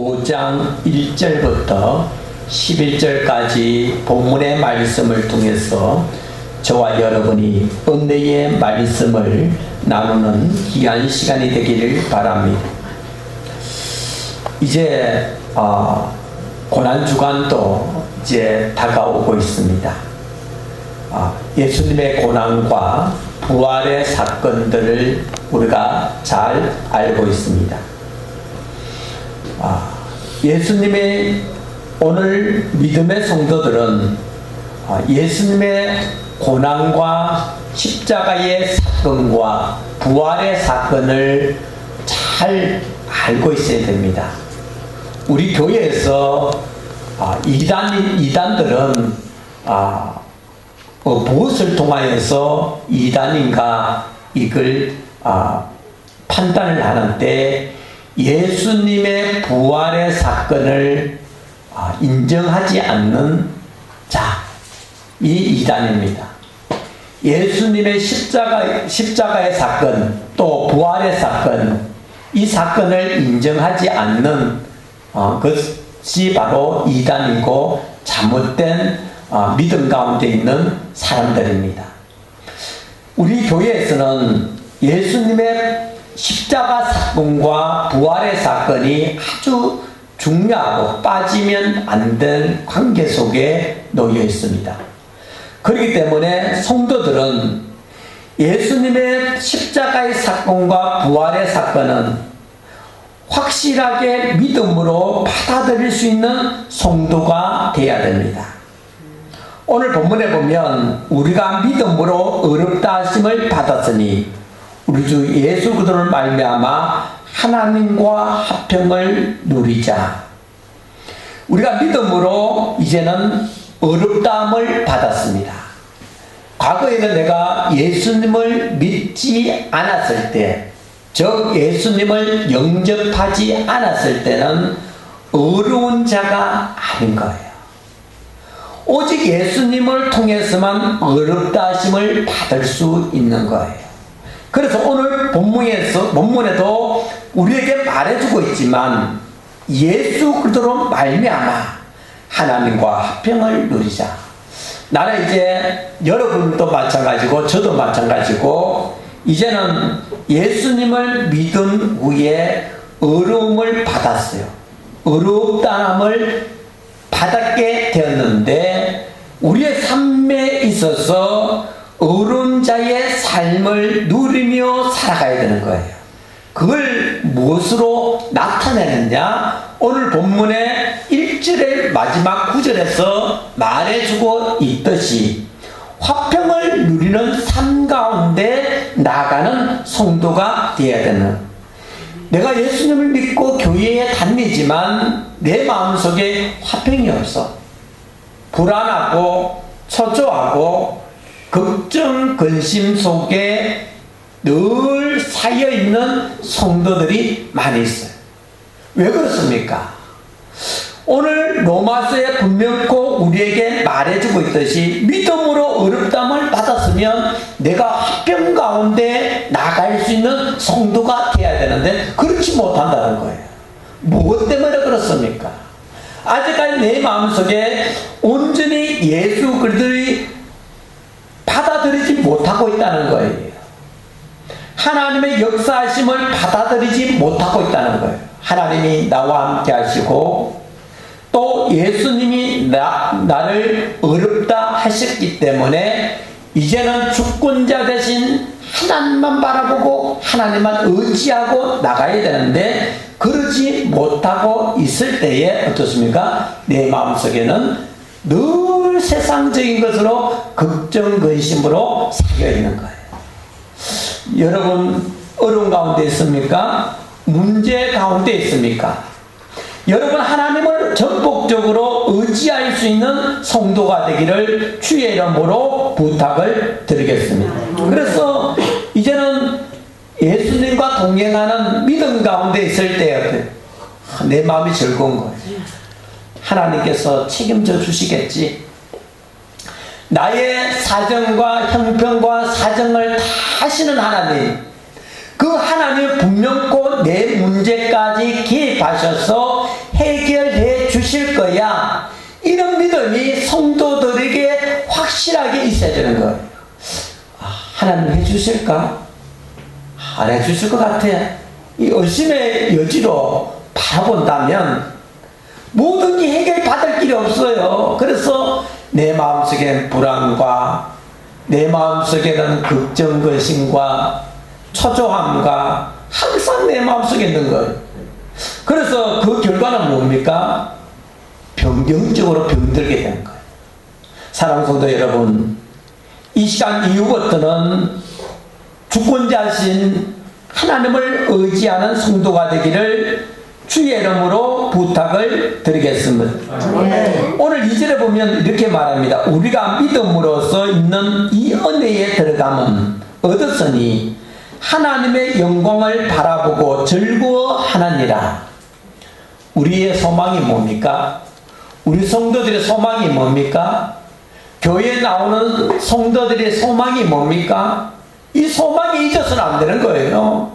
5장 1절부터 11절까지 본문의 말씀을 통해서 저와 여러분이 은혜의 말씀을 나누는 귀한 시간이 되기를 바랍니다. 이제 고난주간도 이제 다가오고 있습니다. 예수님의 고난과 부활의 사건들을 우리가 잘 알고 있습니다. 예수님의 오늘 믿음의 성도들은 예수님의 고난과 십자가의 사건과 부활의 사건을 잘 알고 있어야 됩니다. 우리 교회에서 이단들은 무엇을 통하여서 이단인가 이걸 판단을 하는데, 예수님의 부활의 사건을 인정하지 않는 자, 이 이단입니다. 예수님의 십자가의 사건, 또 부활의 사건, 이 사건을 인정하지 않는 것이 바로 이단이고 잘못된 믿음 가운데 있는 사람들입니다. 우리 교회에서는 예수님의 십자가 사건과 부활의 사건이 아주 중요하고 빠지면 안 될 관계 속에 놓여 있습니다. 그렇기 때문에 성도들은 예수님의 십자가의 사건과 부활의 사건은 확실하게 믿음으로 받아들일 수 있는 성도가 되어야 됩니다. 오늘 본문에 보면 우리가 믿음으로 의롭다 하심을 받았으니 우리 주 예수 그리스도를 말미암아 하나님과 화평을 누리자. 우리가 믿음으로 이제는 의롭다함을 받았습니다. 과거에는 내가 예수님을 믿지 않았을 때, 즉 예수님을 영접하지 않았을 때는 의로운 자가 아닌 거예요. 오직 예수님을 통해서만 의롭다 하심을 받을 수 있는 거예요. 그래서 오늘 본문에도 우리에게 말해주고 있지만 예수 그리스도로 말미암아 하나님과 화평을 누리자. 나는 이제 여러분도 마찬가지고 저도 마찬가지고 이제는 예수님을 믿은 후에 의로움을 받았어요. 의롭다함을 받았게 되었는데 우리의 삶에 있어서 의로운 자의 삶을 누리며 살아가야 되는 거예요. 그걸 무엇으로 나타내느냐? 오늘 본문의 1절의 마지막 9절에서 말해주고 있듯이 화평을 누리는 삶 가운데 나아가는 성도가 되어야 되는, 내가 예수님을 믿고 교회에 다니지만 내 마음속에 화평이 없어. 불안하고 초조하고 걱정, 근심 속에 늘 쌓여있는 성도들이 많이 있어요. 왜 그렇습니까? 오늘 로마서에 분명코 우리에게 말해주고 있듯이 믿음으로 의롭다함을 받았으면 내가 화평 가운데 나갈 수 있는 성도가 되어야 되는데 그렇지 못한다는 거예요. 무엇 때문에 그렇습니까? 아직까지 내 마음속에 온전히 예수 그리스도의 받아들이지 못하고 있다는 거예요. 하나님의 역사하심을 받아들이지 못하고 있다는 거예요. 하나님이 나와 함께 하시고 또 예수님이 나를 의롭다 하셨기 때문에 이제는 주권자 대신 하나님만 바라보고 하나님만 의지하고 나가야 되는데 그러지 못하고 있을 때에 어떻습니까? 내 마음속에는 늘 세상적인 것으로 걱정, 근심으로 쌓여 있는 거예요. 여러분 어려운 가운데 있습니까? 문제 가운데 있습니까? 여러분 하나님을 전폭적으로 의지할 수 있는 성도가 되기를 주의 이름으로 부탁을 드리겠습니다. 그래서 이제는 예수님과 동행하는 믿음 가운데 있을 때 내 마음이 즐거운 거예요. 하나님께서 책임져 주시겠지. 나의 사정과 형편과 사정을 다 하시는 하나님, 그 하나님 분명코 내 문제까지 개입하셔서 해결해 주실 거야. 이런 믿음이 성도들에게 확실하게 있어야 되는 거예요. 하나님 해주실까? 안 해주실 것 같아. 이 의심의 여지로 바라본다면 모든 게 해결받을 길이 없어요. 그래서 내 마음속에는 불안과 내 마음속에는 걱정거심과 초조함과 항상 내 마음속에 있는 거예요. 그래서 그 결과는 뭡니까? 영적으로 병들게 되는 거예요. 사랑하는 성도 여러분, 이 시간 이후부터는 주권자신 하나님을 의지하는 성도가 되기를 주의 이름으로 부탁을 드리겠습니다. 오늘 2절에 보면 이렇게 말합니다. 우리가 믿음으로써 있는 이 은혜에 들어감은 얻었으니 하나님의 영광을 바라보고 즐거워하느니라. 우리의 소망이 뭡니까? 우리 성도들의 소망이 뭡니까? 교회에 나오는 성도들의 소망이 뭡니까? 이 소망이 잊어서는 안 되는 거예요.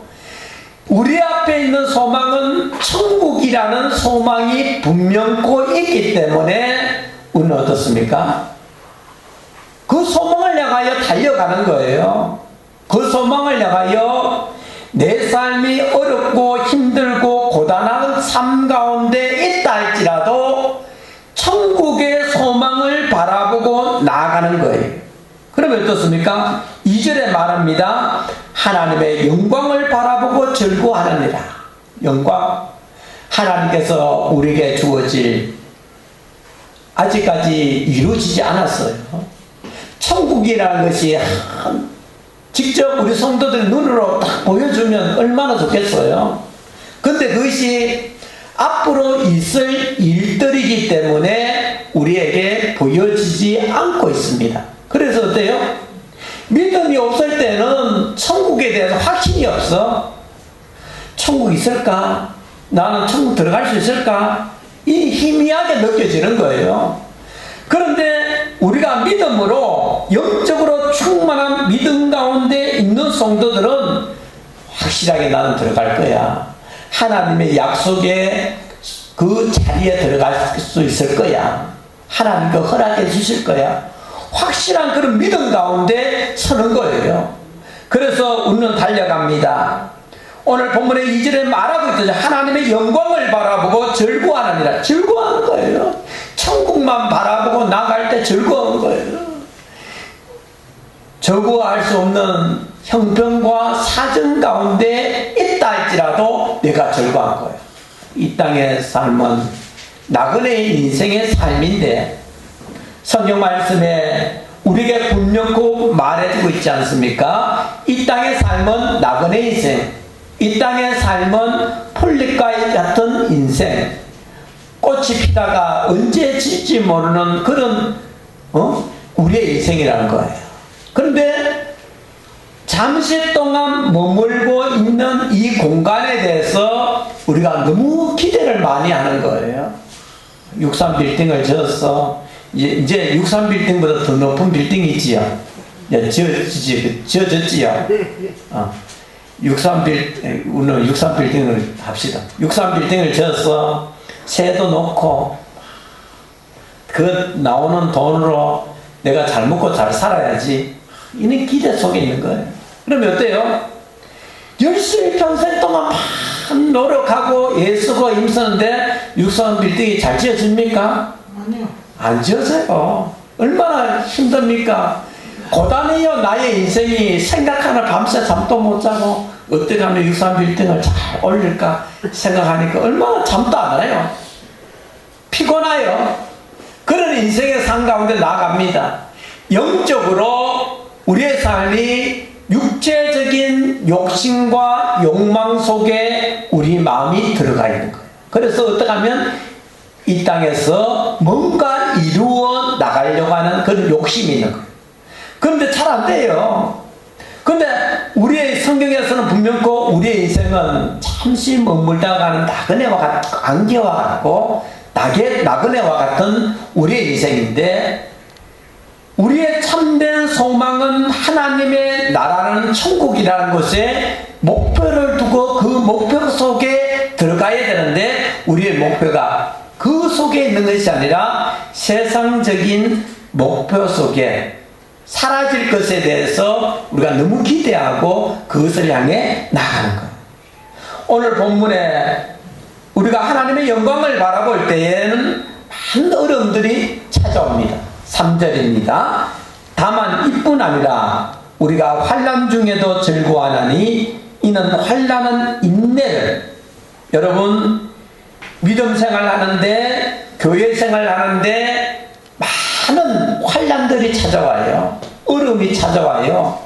우리 앞에 있는 소망은 천국이라는 소망이 분명코 있기 때문에 우리는 어떻습니까? 그 소망을 향하여 달려가는 거예요. 그 소망을 향하여 내 삶이 어렵고 힘들고 고단한 삶 가운데 있다 할지라도 천국의 소망을 바라보고 나아가는 거예요. 그러면 어떻습니까? 2절에 말합니다. 하나님의 영광을 바라보고 즐거워하느니라. 영광. 하나님께서 우리에게 주어질 아직까지 이루어지지 않았어요. 천국이라는 것이 직접 우리 성도들 눈으로 딱 보여주면 얼마나 좋겠어요. 근데 그것이 앞으로 있을 일들이기 때문에 우리에게 보여지지 않고 있습니다. 그래서 어때요? 믿음이 없을 때는 천국에 대해서 확신이 없어. 천국 있을까? 나는 천국 들어갈 수 있을까? 이 희미하게 느껴지는 거예요. 그런데 우리가 믿음으로 영적으로 충만한 믿음 가운데 있는 성도들은 확실하게 나는 들어갈 거야. 하나님의 약속에 그 자리에 들어갈 수 있을 거야. 하나님께 허락해 주실 거야. 확실한 그런 믿음 가운데 서는 거예요. 그래서 우리는 달려갑니다. 오늘 본문의 2절에 말하고 있죠. 하나님의 영광을 바라보고 즐거워하느니라. 즐거워하는 거예요. 천국만 바라보고 나갈 때 즐거운 거예요. 즐거워할 수 없는 형편과 사정 가운데 있다 할지라도 내가 즐거워한 거예요. 이 땅의 삶은 나그네의 인생의 삶인데 성경 말씀에 우리에게 분명히 말해주고 있지 않습니까? 이 땅의 삶은 나그네 인생, 이 땅의 삶은 폴립과 같은 인생, 꽃이 피다가 언제 질지 모르는 그런 우리의 인생이라는 거예요. 그런데 잠시 동안 머물고 있는 이 공간에 대해서 우리가 너무 기대를 많이 하는 거예요. 63 빌딩을 지었어. 이제 63 빌딩보다 더 높은 빌딩이 있지요. 지어졌지요. 63 빌딩을 합시다. 63 빌딩을 지었어. 새도 놓고 그 나오는 돈으로 내가 잘 먹고 잘 살아야지. 이는 기대 속에 있는 거예요. 그러면 어때요? 열심히 평생 동안 막 노력하고 애쓰고 힘쓰는데 63 빌딩이 잘 지어집니까? 아니요. 안 지어져요. 얼마나 힘듭니까? 고단해요. 나의 인생이 생각하는 밤새 잠도 못 자고 어떻게 하면 63 빌딩을 잘 올릴까 생각하니까 얼마나 잠도 안 와요. 피곤해요. 그런 인생의 삶 가운데 나갑니다. 영적으로 우리의 삶이 육체적인 욕심과 욕망 속에 우리 마음이 들어가 있는 거예요. 그래서 어떻게 하면 이 땅에서 뭔가 이루어 나가려고 하는 그런 욕심이 있는 거예요. 그런데 잘 안 돼요. 근데 우리의 성경에서는 분명히 우리의 인생은 잠시 머물다 가는 나그네와 안개와 같고 나그네와 같은 우리의 인생인데 우리의 참된 소망은 하나님의 나라는 천국이라는 곳에 목표를 두고 그 목표 속에 들어가야 되는데 우리의 목표가 그 속에 있는 것이 아니라 세상적인 목표 속에 사라질 것에 대해서 우리가 너무 기대하고 그것을 향해 나가는 거예요. 오늘 본문에 우리가 하나님의 영광을 바라볼 때에는 많은 어려움들이 찾아옵니다. 3절입니다. 다만 이뿐 아니라 우리가 환난 중에도 즐거워하나니 이는 환난은 인내를, 여러분 믿음 생활하는데 교회 생활하는데 많은 환난들이 찾아와요. 어려움이 찾아와요.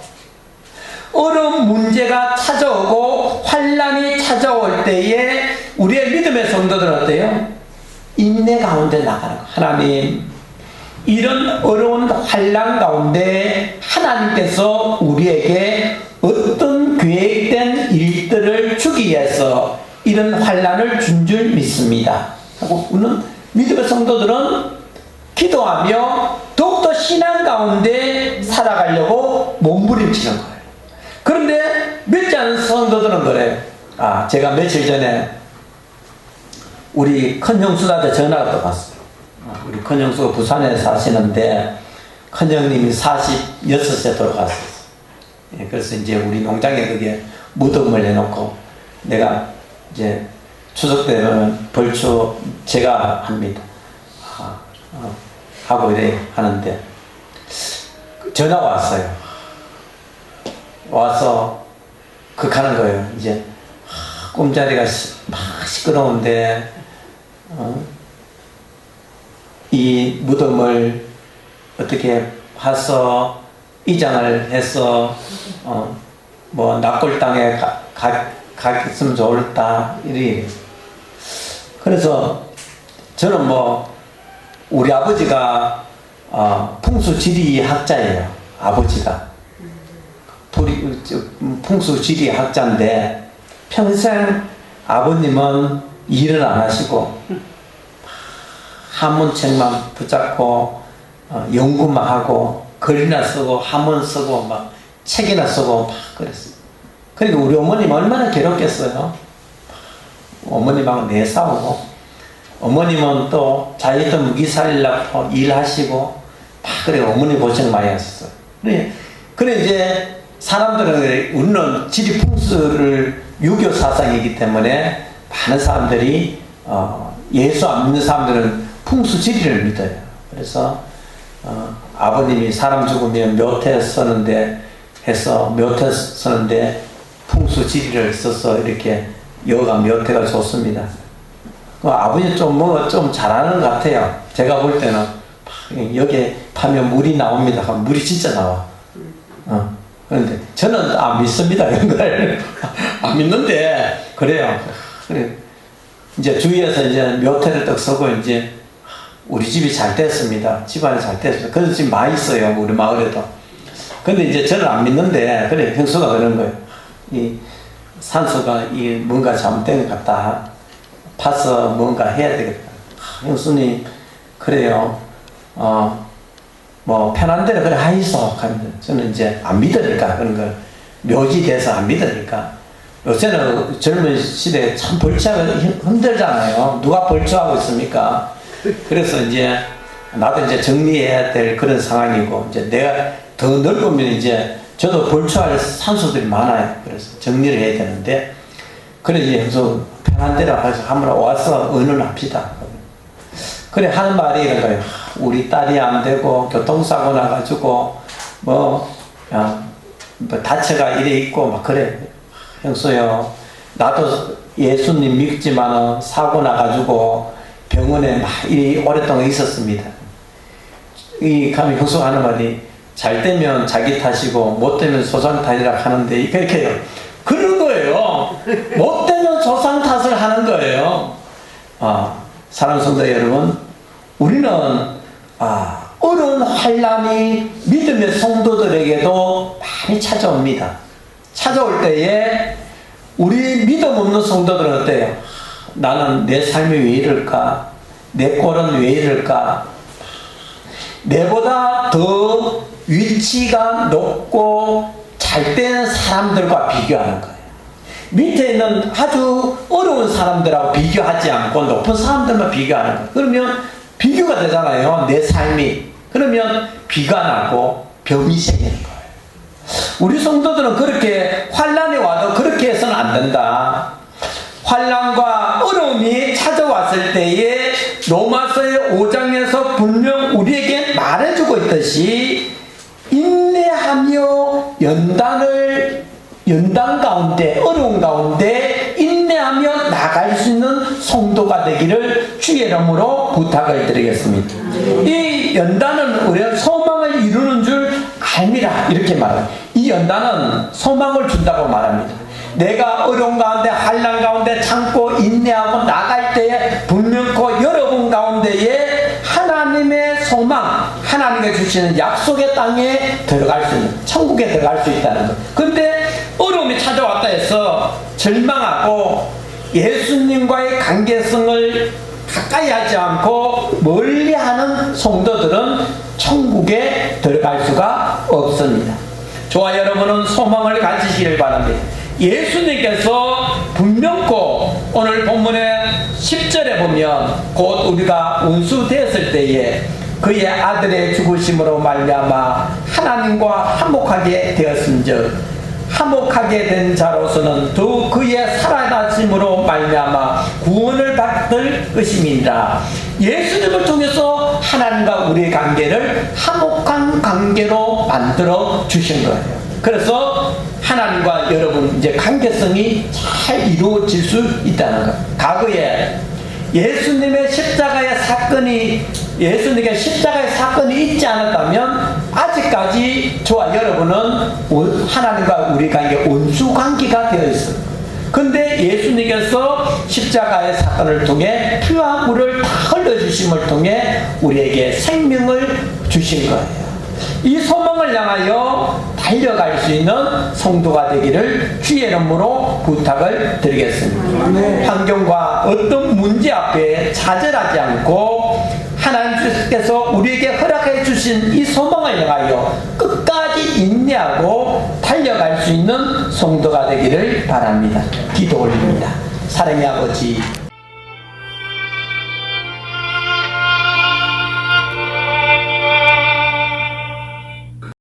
어려운 문제가 찾아오고 환난이 찾아올 때에 우리의 믿음의 성도들은 어때요? 인내 가운데 나가는 거. 하나님, 이런 어려운 환난 가운데 하나님께서 우리에게 어떤 계획된 일들을 주기 위해서 이런 환난을 준 줄 믿습니다 하고 우리는 믿음의 성도들은 기도하며 더욱더 신앙 가운데 살아가려고 몸부림치는 거예요. 그런데 믿지 않은 성도들은 그래요. 제가 며칠 전에 우리 큰 형수한테 전화가 또 왔어요. 우리 큰 형수가 부산에 사시는데 큰 형님이 46세 돌아갔어요. 그래서 이제 우리 농장에 그게 무덤을 해놓고 내가 이제 추석 때는 벌초 제가 합니다. 하고 이래 하는데 전화가 왔어요. 와서 가는 거예요. 이제 꿈자리가 막 시끄러운데 이 무덤을 어떻게 봐서 이장을 해서 뭐 납골 땅에 갔으면 좋을다 이래. 그래서 저는 뭐 우리 아버지가 풍수지리 학자예요. 아버지가 풍수지리 학자인데 평생 아버님은 일을 안 하시고 한문책만 붙잡고 연구만 하고 글이나 쓰고 한문 쓰고 막 책이나 쓰고 막 그랬어요. 그러니까 우리 어머님 얼마나 괴롭겠어요. 어머님하고 내싸우고 어머님은 또 자기도 무기살이라고 일하시고 막 그래 어머니 고생 많이 하셨어요. 그래 이제 사람들은 우리는 지리풍수를 유교 사상이기 때문에 많은 사람들이 예수 안 믿는 사람들은 풍수지리를 믿어요. 그래서 아버님이 사람 죽으면 묘태 쓰는데 묘태 쓰는데 풍수지리를 써서 이렇게 여가 묘태가 좋습니다. 아버님 좀 잘하는 것 같아요. 제가 볼 때는 여기에 파면 물이 나옵니다. 물이 진짜 나와. 그런데 저는 안 믿습니다. 이런 걸. 안 믿는데 그래요. 그래. 이제 주위에서 이제 묘태를 떡 쓰고 이제 우리 집이 잘 됐습니다. 집안이 잘 됐어요. 그래서 지금 많이 있어요. 우리 마을에도. 근데 이제 저는 안 믿는데 그래 형수가 그런 거예요. 이 산소가 이 뭔가 잘못된 것 같다. 파서 뭔가 해야 되겠다. 형수님 그래요. 뭐 편한 대로 그래 하이소. 저는 이제 안 믿으니까 그런 걸 묘지돼서 안 믿으니까. 요새는 젊은 시대에 참 벌초하기 힘들잖아요. 누가 벌초하고 있습니까? 그래서 이제 나도 이제 정리해야 될 그런 상황이고 이제 내가 더 넓으면 이제 저도 벌초할 산소들이 많아요. 그래서 정리를 해야 되는데 그래 이제 편한 대로 해서 한번 와서 의논합시다. 그래 하는 말이 이런 거예요. 우리 딸이 안 되고 교통사고 나가지고 뭐 다쳐가 이래 있고 막 그래. 형수요 나도 예수님 믿지만은 사고 나가지고 병원에 막 이래 오랫동안 있었습니다. 가면 형수가 하는 말이 잘 되면 자기 탓이고 못 되면 조상 탓이라 하는데 이렇게 해요. 그런 거예요. 못 되면 조상 탓을 하는 거예요. 사랑하는 성도 여러분, 우리는 어려운 환난이 믿음의 성도들에게도 많이 찾아옵니다. 찾아올 때에 우리 믿음 없는 성도들은 어때요? 나는 내 삶이 왜 이럴까? 내 꼴은 왜 이럴까? 내보다 더 위치가 높고 잘 되는 사람들과 비교하는 거예요. 밑에 있는 아주 어려운 사람들하고 비교하지 않고 높은 사람들만 비교하는 거예요. 그러면 비교가 되잖아요. 내 삶이. 그러면 비가 나고 병이 생기는 거예요. 우리 성도들은 그렇게 환난이 와도 그렇게 해서는 안 된다. 환난과 어려움이 찾아왔을 때에 로마서의 5장에서 분명 우리에게 말해주고 있듯이 인내하며 연단 가운데, 어려운 가운데 인내하며 나갈 수 있는 성도가 되기를 주의 이름으로 부탁을 드리겠습니다. 이 연단은 우리가 소망을 이루는 줄 알미라 이렇게 말합니다. 이 연단은 소망을 준다고 말합니다. 내가 어려운 가운데 환난 가운데 참고 인내하고 나갈 때에 분명코 여러분 가운데에 하나님의 소망, 하나님께 주시는 약속의 땅에 들어갈 수 있는, 천국에 들어갈 수 있다는 것. 그런데 어려움이 찾아왔다 해서 절망하고 예수님과의 관계성을 가까이 하지 않고 멀리하는 성도들은 천국에 들어갈 수가 없습니다. 저와 여러분은 소망을 가지시길 바랍니다. 예수님께서 분명코 오늘 본문의 10절에 보면 곧 우리가 원수되었을 때에 그의 아들의 죽으심으로 말미암아 하나님과 화목하게 되었은즉 화목하게 된 자로서는 더욱 그의 살아나심으로 말미암아 구원을 받을 것임이니라. 예수님을 통해서 하나님과 우리의 관계를 화목한 관계로 만들어 주신 거예요. 그래서 하나님과 여러분 이제 관계성이 잘 이루어질 수 있다는 것. 과거에 예수님의 십자가의 사건이 있지 않았다면 아직까지 저와 여러분은 하나님과 우리 관계 원수 관계가 되어 있어요. 근데 예수님께서 십자가의 사건을 통해 피와 물을 다 흘려주심을 통해 우리에게 생명을 주신 거예요. 이 소망을 향하여 달려갈 수 있는 성도가 되기를 주의 이름으로 부탁을 드리겠습니다. 환경과 어떤 문제 앞에 좌절하지 않고 하나님께서 우리에게 허락해 주신 이 소망을 향하여 끝까지 인내하고 달려갈 수 있는 성도가 되기를 바랍니다. 기도 올립니다. 사랑의 아버지,